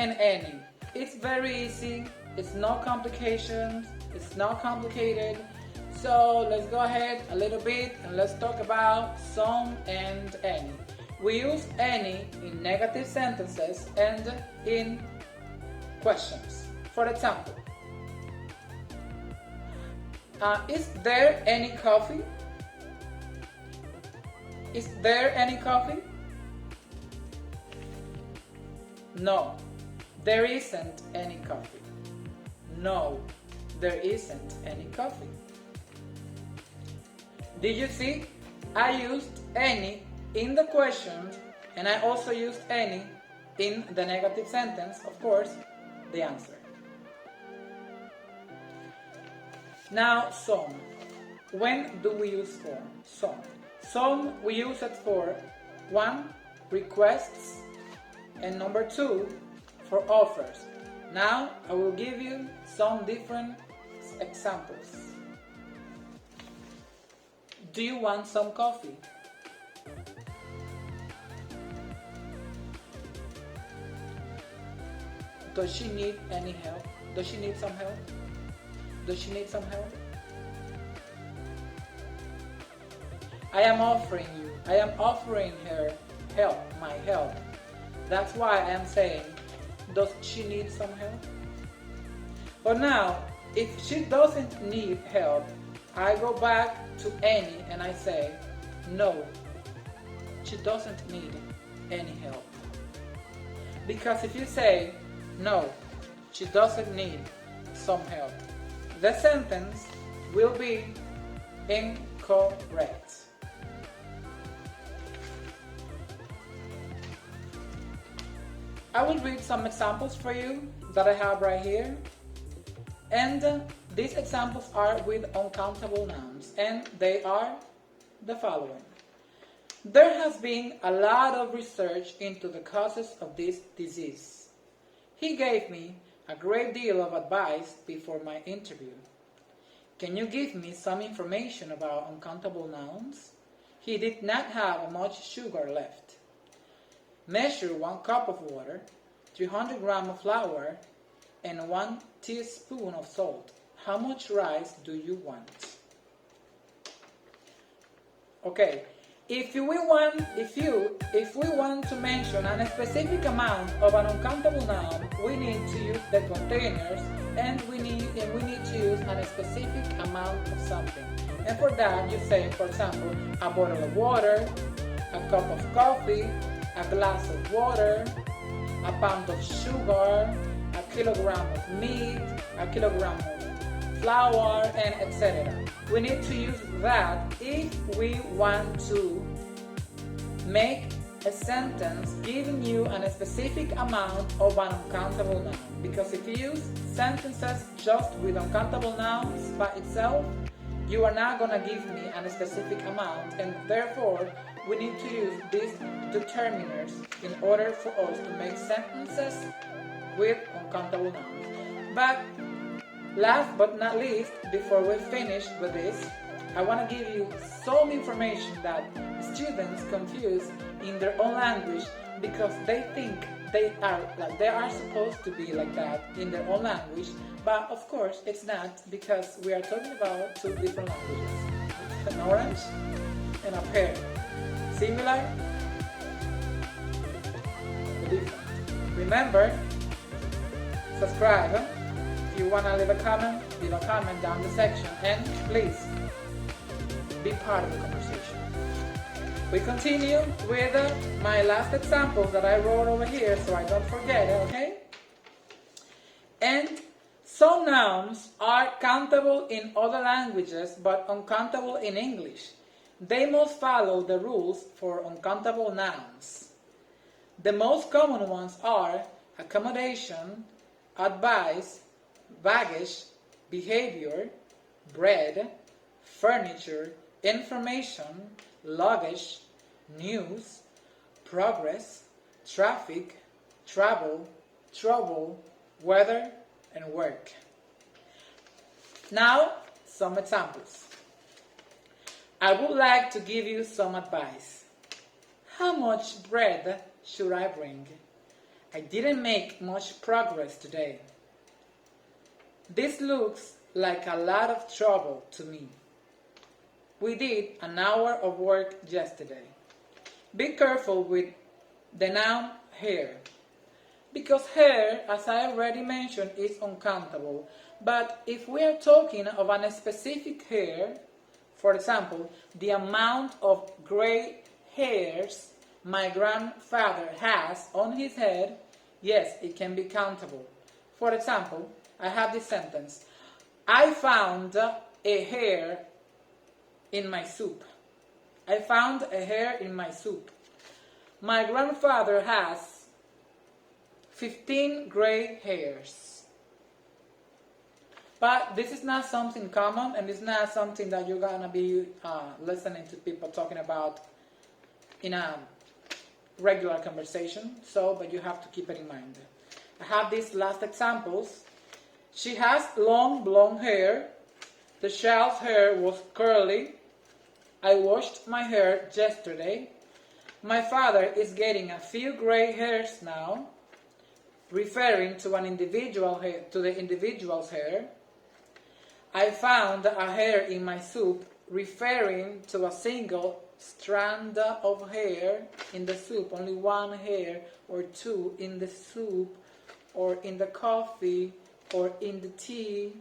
and any. It's very easy. It's no complications. It's not complicated. So let's go ahead a little bit and let's talk about some and any. We use any in negative sentences and in questions. For example, is there any coffee? Is there any coffee? No, there isn't any coffee. No, there isn't any coffee. Did you see? I used any in the question and I also used any in the negative sentence, of course, the answer. Now, some. When do we use for? Some. Some we use it for 1. Requests, and number 2 for offers. Now I will give you some different examples. Do you want some coffee? Does she need any help? Does she need some help? Does she need some help? I am offering her help, my help. That's why I am saying, does she need some help? But now, if she doesn't need help, I go back to any and I say, no, she doesn't need any help. Because if you say, no, she doesn't need some help, the sentence will be incorrect. I will read some examples for you that I have right here. And these examples are with uncountable nouns, and they are the following. There has been a lot of research into the causes of this disease. He gave me a great deal of advice before my interview. Can you give me some information about uncountable nouns? He did not have much sugar left. Measure 1 cup of water, 300 grams of flour, and 1 teaspoon of salt. How much rice do you want? Okay, if we want to mention a specific amount of an uncountable noun, we need to use the containers, and we need to use a specific amount of something. And for that, you say, for example, a bottle of water, a cup of coffee, a glass of water, a pound of sugar, a kilogram of meat, a kilogram of flour, and etc. We need to use that if we want to make a sentence giving you a specific amount of an uncountable noun. Because if you use sentences just with uncountable nouns by itself, you are not going to give me a specific amount, and therefore we need to use these determiners in order for us to make sentences with uncountable nouns. But last but not least, before we finish with this, I want to give you some information that students confuse in their own language because they think they are supposed to be like that in their own language, but of course it's not, because we are talking about 2 different languages, an orange and a pear. Similar, different. Remember, subscribe. If you want to leave a comment down the section, and please be part of the conversation. We continue with my last examples that I wrote over here so I don't forget, okay? And some nouns are countable in other languages but uncountable in English. They must follow the rules for uncountable nouns. The most common ones are accommodation, advice, baggage, behavior, bread, furniture, information, luggage, news, progress, traffic, travel, trouble, weather, and work. Now, some examples. I would like to give you some advice. How much bread should I bring? I didn't make much progress today. This looks like a lot of trouble to me. We did an hour of work yesterday. Be careful with the noun hair, because hair, as I already mentioned, is uncountable. But if we are talking of a specific hair, for example, the amount of gray hairs my grandfather has on his head, yes, it can be countable. For example, I have this sentence: I found a hair in my soup. I found a hair in my soup. My grandfather has 15 gray hairs. But this is not something common, and it's not something that you're gonna be listening to people talking about in a regular conversation. But you have to keep it in mind. I have these last examples. She has long blonde hair. The child's hair was curly. I washed my hair yesterday. My father is getting a few gray hairs now, referring to an individual hair, to the individual's hair. I found a hair in my soup, referring to a single strand of hair in the soup, only one hair or two in the soup, or in the coffee, or in the tea,